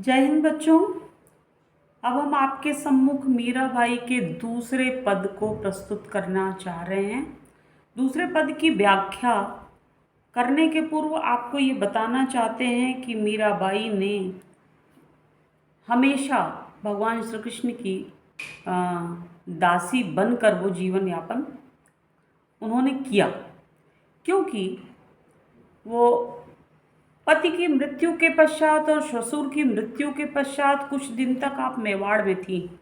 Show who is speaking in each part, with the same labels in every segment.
Speaker 1: जय हिंद बच्चों। अब हम आपके सम्मुख मीराबाई के दूसरे पद को प्रस्तुत करना चाह रहे हैं। दूसरे पद की व्याख्या करने के पूर्व आपको ये बताना चाहते हैं कि मीराबाई ने हमेशा भगवान श्री कृष्ण की दासी बनकर वो जीवन यापन उन्होंने किया, क्योंकि वो पति की मृत्यु के पश्चात और ससुर की मृत्यु के पश्चात कुछ दिन तक आप मेवाड़ में थी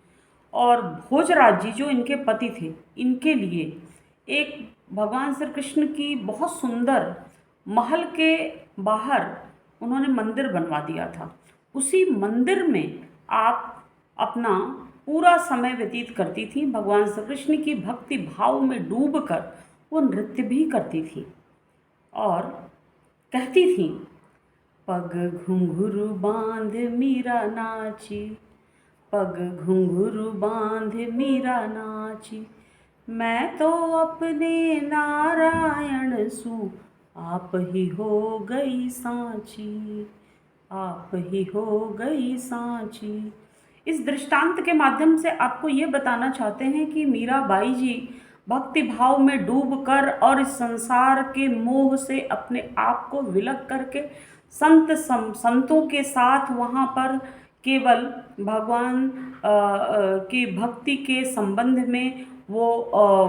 Speaker 1: और भोजराज जी जो इनके पति थे, इनके लिए एक भगवान श्री कृष्ण की बहुत सुंदर महल के बाहर उन्होंने मंदिर बनवा दिया था। उसी मंदिर में आप अपना पूरा समय व्यतीत करती थी। भगवान श्री कृष्ण की भक्ति भाव में डूबकर वो नृत्य भी करती थी और कहती थी, पग घुंघरू बांध मीरा नाची, पग घुंघरू बांध मीरा नाची, मैं तो अपने नारायण सु आप ही हो गई सांची, आप ही हो गई सांची। इस दृष्टांत के माध्यम से आपको ये बताना चाहते हैं कि मीराबाई जी भक्ति भाव में डूबकर और इस संसार के मोह से अपने आप को विलग करके संतों के साथ वहाँ पर केवल भगवान की भक्ति के संबंध में वो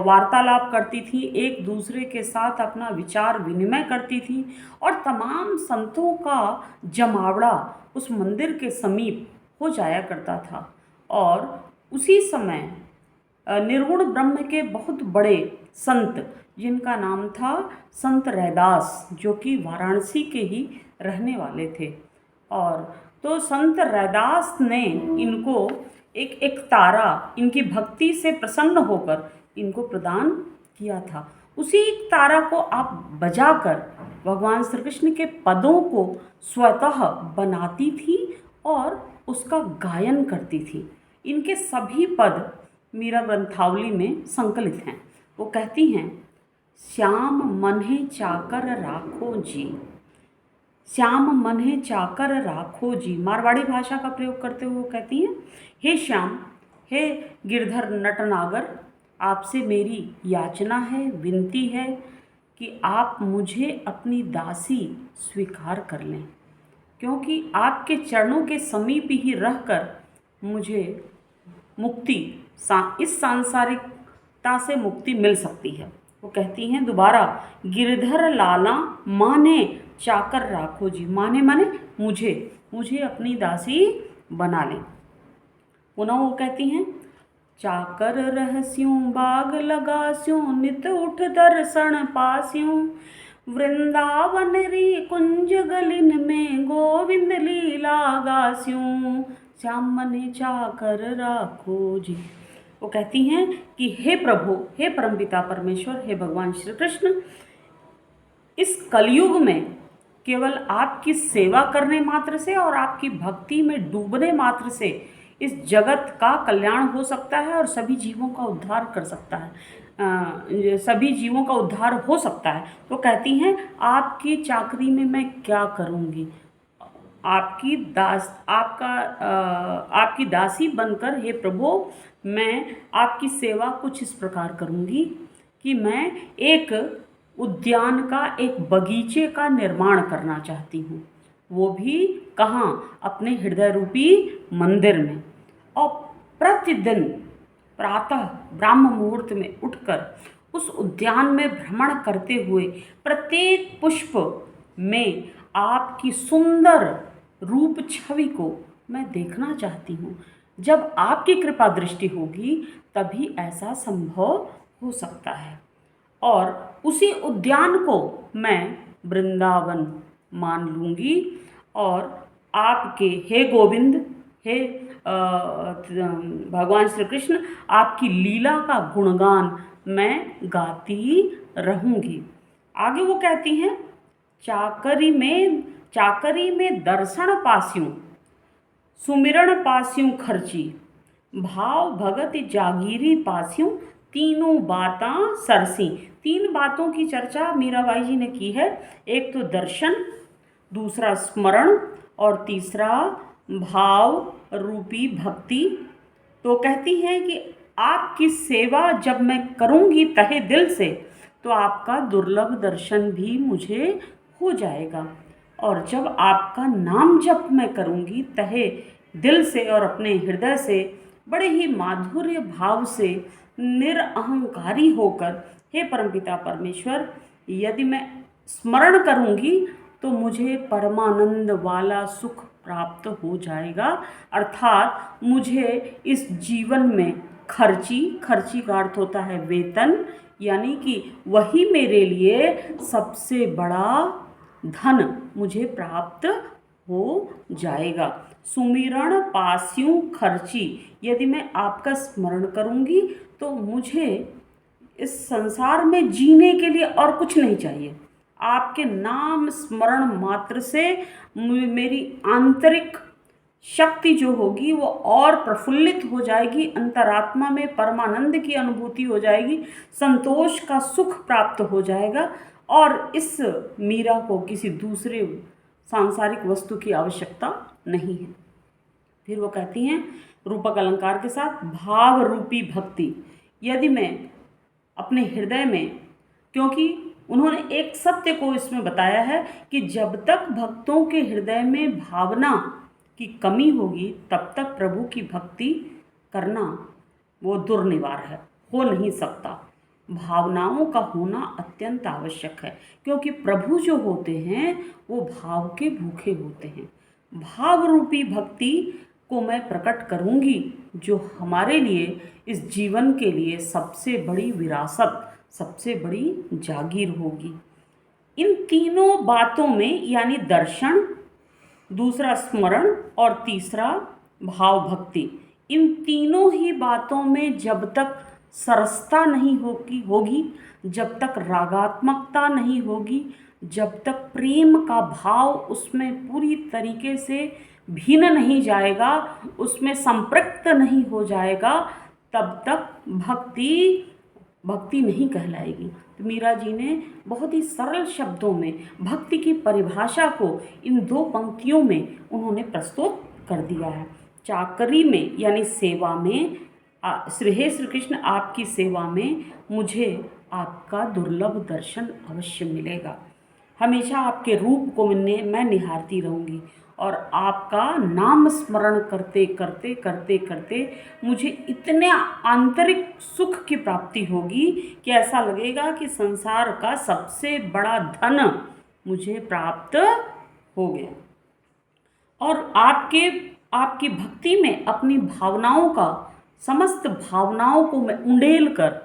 Speaker 1: वार्तालाप करती थी, एक दूसरे के साथ अपना विचार विनिमय करती थी और तमाम संतों का जमावड़ा उस मंदिर के समीप हो जाया करता था। और उसी समय निर्गुण ब्रह्म के बहुत बड़े संत, जिनका नाम था संत रैदास, जो कि वाराणसी के ही रहने वाले थे, और तो संत रैदास ने इनको एक तारा इनकी भक्ति से प्रसन्न होकर इनको प्रदान किया था। उसी एक तारा को आप बजाकर भगवान श्री कृष्ण के पदों को स्वतः बनाती थी और उसका गायन करती थी। इनके सभी पद मीरा ग्रंथावली में संकलित हैं। वो कहती हैं, श्याम मन्हे चाकर राखो जी, श्याम मन्हे चाकर राखो जी। मारवाड़ी भाषा का प्रयोग करते हुए वो कहती हैं, हे श्याम, हे गिरधर नटनागर, आपसे मेरी याचना है, विनती है कि आप मुझे अपनी दासी स्वीकार कर लें, क्योंकि आपके चरणों के समीप ही रहकर मुझे मुक्ति, इस सांसारिकता से मुक्ति मिल सकती है। वो कहती हैं दोबारा, गिरधर लाला माने चाकर राखो जी, माने माने मुझे अपनी दासी बना लें। पुनः वो कहती हैं, चाकर रहस्यों बाग लगास्यों, नित उठ दर्शन पास्यों, वृंदावन री कुंज गलिन में गोविंद लीला गास्यों, श्याम मने चाकर राखो जी। वो कहती हैं कि हे प्रभु, हे परमपिता परमेश्वर, हे भगवान श्री कृष्ण, इस कलयुग में केवल आपकी सेवा करने मात्र से और आपकी भक्ति में डूबने मात्र से इस जगत का कल्याण हो सकता है और सभी जीवों का उद्धार कर सकता है, सभी जीवों का उद्धार हो सकता है। तो कहती हैं, आपकी चाकरी में मैं क्या करूँगी, आपकी दासी बनकर हे प्रभु मैं आपकी सेवा कुछ इस प्रकार करूँगी कि मैं एक उद्यान का, एक बगीचे का निर्माण करना चाहती हूँ, वो भी कहाँ, अपने हृदय रूपी मंदिर में। और प्रतिदिन प्रातः ब्राह्म मुहूर्त में उठकर उस उद्यान में भ्रमण करते हुए प्रत्येक पुष्प में आपकी सुंदर रूप छवि को मैं देखना चाहती हूँ। जब आपकी कृपा दृष्टि होगी तभी ऐसा संभव हो सकता है, और उसी उद्यान को मैं वृंदावन मान लूँगी और आपके हे गोविंद, हे भगवान श्री कृष्ण, आपकी लीला का गुणगान मैं गाती रहूँगी। आगे वो कहती हैं, चाकरी में दर्शन पास्यूं, सुमिरण पास्यूं खर्ची, भाव भगत जागीरी पास्यूं, तीनों बातां सरसी। 3 बातों की चर्चा मीराबाई जी ने की है। एक तो दर्शन, दूसरा स्मरण और तीसरा भाव रूपी भक्ति। तो कहती हैं कि आपकी सेवा जब मैं करूँगी तहे दिल से, तो आपका दुर्लभ दर्शन भी मुझे हो जाएगा। और जब आपका नाम जप मैं करूँगी तहे दिल से और अपने हृदय से बड़े ही माधुर्य भाव से निरअहंकारी होकर, हे परमपिता परमेश्वर, यदि मैं स्मरण करूँगी तो मुझे परमानंद वाला सुख प्राप्त हो जाएगा। अर्थात मुझे इस जीवन में खर्ची का अर्थ होता है वेतन, यानी कि वही मेरे लिए सबसे बड़ा धन मुझे प्राप्त हो जाएगा। सुमिरण पास्यों खर्ची, यदि मैं आपका स्मरण करूँगी तो मुझे इस संसार में जीने के लिए और कुछ नहीं चाहिए। आपके नाम स्मरण मात्र से मेरी आंतरिक शक्ति जो होगी वो और प्रफुल्लित हो जाएगी, अंतरात्मा में परमानंद की अनुभूति हो जाएगी, संतोष का सुख प्राप्त हो जाएगा और इस मीरा को किसी दूसरे सांसारिक वस्तु की आवश्यकता नहीं है। फिर वो कहती हैं रूपक अलंकार के साथ, भाव रूपी भक्ति, यदि मैं अपने हृदय में, क्योंकि उन्होंने एक सत्य को इसमें बताया है कि जब तक भक्तों के हृदय में भावना की कमी होगी तब तक प्रभु की भक्ति करना वो दुर्निवार है, हो नहीं सकता। भावनाओं का होना अत्यंत आवश्यक है, क्योंकि प्रभु जो होते हैं वो भाव के भूखे होते हैं। भाव रूपी भक्ति को मैं प्रकट करूंगी, जो हमारे लिए इस जीवन के लिए सबसे बड़ी विरासत, सबसे बड़ी जागीर होगी। इन तीनों बातों में, यानी दर्शन, दूसरा स्मरण और तीसरा भाव भक्ति, इन तीनों ही बातों में जब तक सरसता नहीं होगी, जब तक रागात्मकता नहीं होगी, जब तक प्रेम का भाव उसमें पूरी तरीके से भिन्न नहीं जाएगा, उसमें संपृक्त नहीं हो जाएगा, तब तक भक्ति नहीं कहलाएगी। तो मीरा जी ने बहुत ही सरल शब्दों में भक्ति की परिभाषा को इन दो पंक्तियों में उन्होंने प्रस्तुत कर दिया है। चाकरी में यानी सेवा में, हे श्री कृष्ण, आपकी सेवा में मुझे आपका दुर्लभ दर्शन अवश्य मिलेगा। हमेशा आपके रूप को मैं निहारती रहूँगी और आपका नाम स्मरण करते करते करते करते मुझे इतने आंतरिक सुख की प्राप्ति होगी कि ऐसा लगेगा कि संसार का सबसे बड़ा धन मुझे प्राप्त हो गया। और आपकी भक्ति में अपनी भावनाओं का, समस्त भावनाओं को मैं उंडेल कर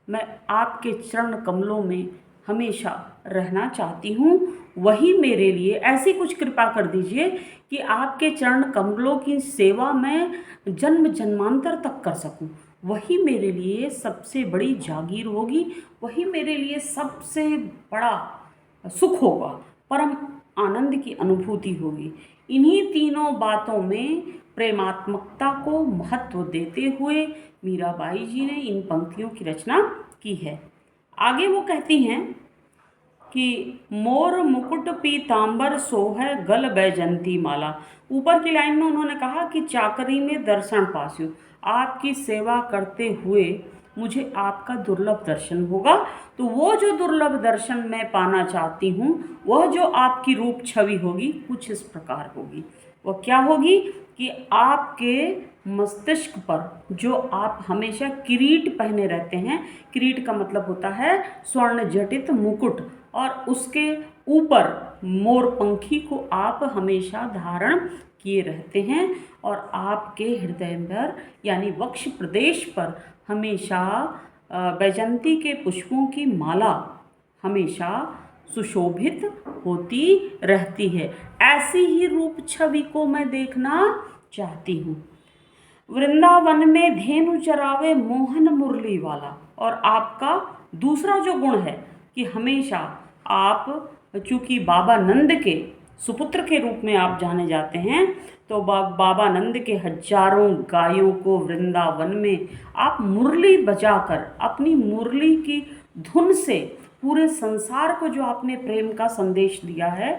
Speaker 1: मैं आपके चरण कमलों में हमेशा रहना चाहती हूँ। वही मेरे लिए ऐसी कुछ कृपा कर दीजिए कि आपके चरण कमलों की सेवा मैं जन्म जन्मांतर तक कर सकूं। वही मेरे लिए सबसे बड़ी जागीर होगी, वही मेरे लिए सबसे बड़ा सुख होगा, परम आनंद की अनुभूति होगी। इन्हीं तीनों बातों में प्रेमात्मकता को महत्व देते हुए मीराबाई जी ने इन पंक्तियों की रचना की है। आगे वो कहती हैं कि मोर मुकुट पीतांबर सोहै गल बैजंती माला। ऊपर की लाइन में उन्होंने कहा कि चाकरी में दर्शन पास्यु, आपकी सेवा करते हुए मुझे आपका दुर्लभ दर्शन होगा। तो वो जो दुर्लभ दर्शन मैं पाना चाहती हूँ, वह जो आपकी रूप छवि होगी कुछ इस प्रकार होगी। वह क्या होगी कि आपके मस्तिष्क पर जो आप हमेशा किरीट पहने रहते हैं, किरीट का मतलब होता है स्वर्ण जटित मुकुट, और उसके ऊपर मोर पंखी को आप हमेशा धारण किए रहते हैं, और आपके हृदय पर यानी वक्ष प्रदेश पर हमेशा बैजंती के पुष्पों की माला हमेशा सुशोभित होती रहती है। ऐसी ही रूप छवि को मैं देखना चाहती हूँ। वृंदावन में धेनु चरावे मोहन मुरली वाला। और आपका दूसरा जो गुण है कि हमेशा आप, चूँकि बाबा नंद के सुपुत्र के रूप में आप जाने जाते हैं, तो बाबा नंद के हजारों गायों को वृंदावन में आप मुरली बजाकर, अपनी मुरली की धुन से पूरे संसार को जो आपने प्रेम का संदेश दिया है,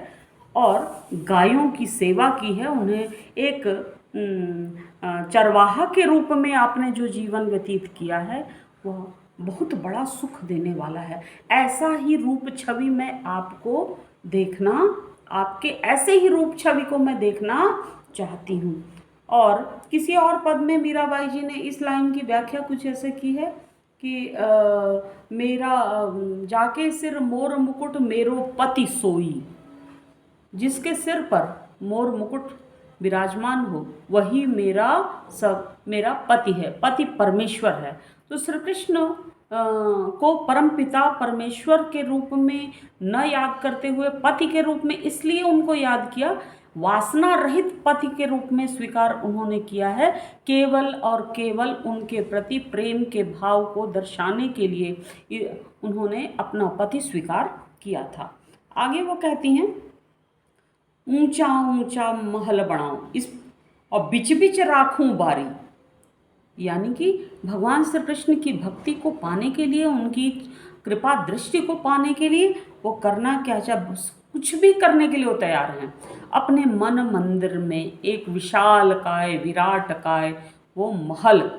Speaker 1: और गायों की सेवा की है, उन्हें एक चरवाहा के रूप में आपने जो जीवन व्यतीत किया है वह बहुत बड़ा सुख देने वाला है। ऐसा ही रूप छवि मैं आपको देखना, आपके ऐसे ही रूप छवि को मैं देखना चाहती हूँ। और किसी और पद में मीराबाई जी ने इस लाइन की व्याख्या कुछ ऐसे की है कि मेरा जाके सिर मोर मुकुट मेरो पति सोई, जिसके सिर पर मोर मुकुट विराजमान हो वही मेरा पति है, पति परमेश्वर है। तो श्री कृष्ण को परमपिता परमेश्वर के रूप में न याद करते हुए पति के रूप में इसलिए उनको याद किया, वासना रहित पति के रूप में स्वीकार उन्होंने किया है, केवल और केवल उनके प्रति प्रेम के भाव को दर्शाने के लिए उन्होंने अपना पति स्वीकार किया था। आगे वो कहती हैं, ऊंचा ऊंचा महल बनाऊं इस और बिच बिच राखूं बारी, यानी कि भगवान श्री कृष्ण की भक्ति को पाने के लिए, उनकी कृपा दृष्टि को पाने के लिए वो करना क्या चाहे, कुछ भी करने के लिए वो तैयार हैं। अपने मन मंदिर में एक विशाल काय, विराट काय वो महल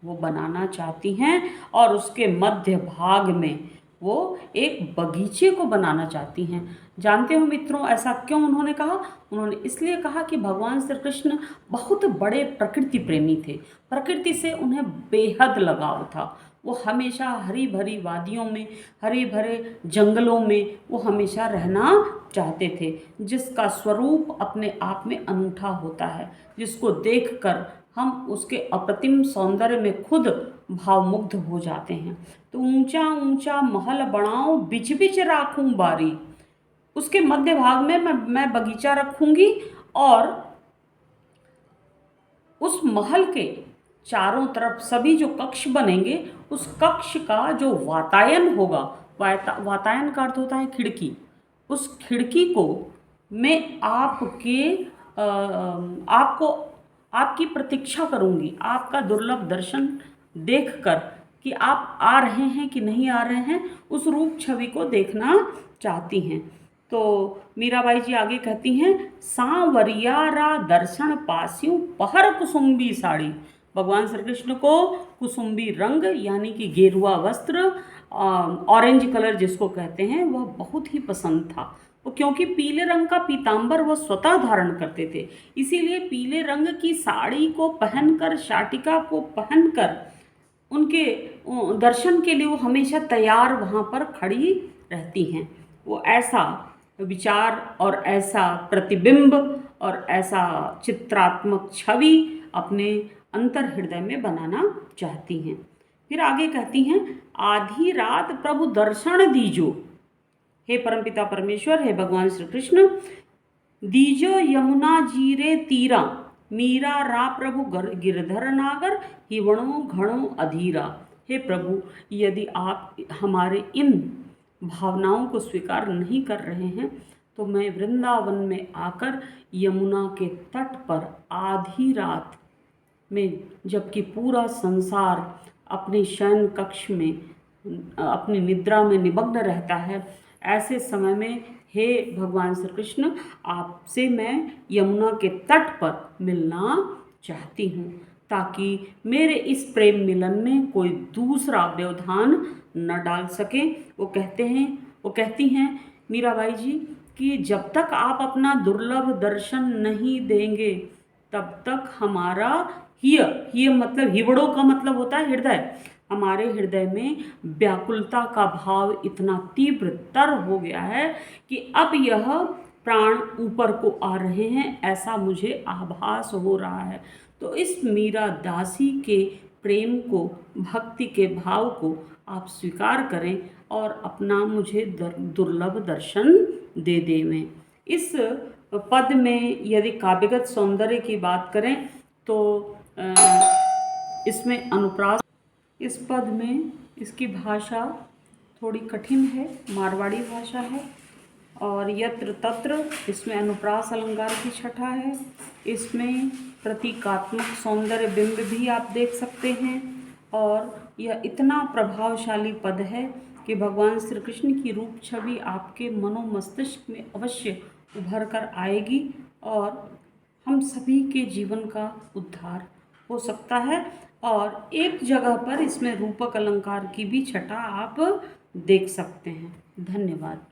Speaker 1: वो बनाना चाहती हैं और उसके मध्य भाग में वो एक बगीचे को बनाना चाहती हैं। जानते हो मित्रों, ऐसा क्यों उन्होंने कहा? उन्होंने इसलिए कहा कि भगवान श्री कृष्ण बहुत बड़े प्रकृति प्रेमी थे, प्रकृति से उन्हें बेहद लगाव था। वो हमेशा हरी भरी वादियों में, हरे भरे जंगलों में वो हमेशा रहना चाहते थे, जिसका स्वरूप अपने आप में अनूठा होता है, जिसको देखकर हम उसके अप्रतिम सौंदर्य में खुद भावमुग्ध हो जाते हैं। तो ऊंचा ऊंचा महल बनाऊं बिच बिच राखूं बारी, उसके मध्य भाग में मैं बगीचा रखूंगी और उस महल के चारों तरफ सभी जो कक्ष बनेंगे, उस कक्ष का जो वातायन होगा, वातायन का अर्थ होता है खिड़की, उस खिड़की को मैं आपको आपकी प्रतीक्षा करूंगी, आपका दुर्लभ दर्शन देखकर कि आप आ रहे हैं कि नहीं आ रहे हैं, उस रूप छवि को देखना चाहती हैं। तो मीराबाई जी आगे कहती हैं, सांवरियारा दर्शन पास्यूं पहर कुसुम्बी साड़ी। भगवान श्री कृष्ण को कुसुम्बी रंग यानी कि गेरुआ वस्त्र, ऑरेंज कलर जिसको कहते हैं, वह बहुत ही पसंद था। वो क्योंकि पीले रंग का पीतांबर वह स्वतः धारण करते थे, इसीलिए पीले रंग की साड़ी को पहनकर, शाटिका को पहनकर उनके दर्शन के लिए वो हमेशा तैयार वहाँ पर खड़ी रहती हैं। वो ऐसा विचार और ऐसा प्रतिबिंब और ऐसा चित्रात्मक छवि अपने अंतर हृदय में बनाना चाहती हैं। फिर आगे कहती हैं, आधी रात प्रभु दर्शन दीजो, हे परमपिता परमेश्वर, हे भगवान श्री कृष्ण, दीजो यमुना जीरे तीरा, मीरा रा प्रभु गिरधर नागर, हिवणों घणों अधीरा। हे प्रभु, यदि आप हमारे इन भावनाओं को स्वीकार नहीं कर रहे हैं तो मैं वृंदावन में आकर यमुना के तट पर आधी रात में, जबकि पूरा संसार अपने शयन कक्ष में अपनी निद्रा में निमग्न रहता है, ऐसे समय में हे भगवान श्री कृष्ण, आपसे मैं यमुना के तट पर मिलना चाहती हूँ, ताकि मेरे इस प्रेम मिलन में कोई दूसरा व्यवधान न डाल सके। वो कहती हैं मीराबाई जी कि जब तक आप अपना दुर्लभ दर्शन नहीं देंगे तब तक हमारा हिय मतलब हिवड़ों का मतलब होता है हृदय, हमारे हृदय में व्याकुलता का भाव इतना तीव्र तर हो गया है कि अब यह प्राण ऊपर को आ रहे हैं, ऐसा मुझे आभास हो रहा है। तो इस मीरा दासी के प्रेम को, भक्ति के भाव को आप स्वीकार करें और अपना मुझे दुर्लभ दर्शन दे देवें। इस पद में यदि काव्यगत सौंदर्य की बात करें तो इसमें अनुप्रास, इस पद में इसकी भाषा थोड़ी कठिन है, मारवाड़ी भाषा है, और यत्र तत्र इसमें अनुप्रास अलंकार की छठा है। इसमें प्रतीकात्मक सौंदर्य बिंब भी आप देख सकते हैं, और यह इतना प्रभावशाली पद है कि भगवान श्री कृष्ण की रूप छवि आपके मनोमस्तिष्क में अवश्य उभर कर आएगी और हम सभी के जीवन का उद्धार हो सकता है। और एक जगह पर इसमें रूपक अलंकार की भी छटा आप देख सकते हैं। धन्यवाद।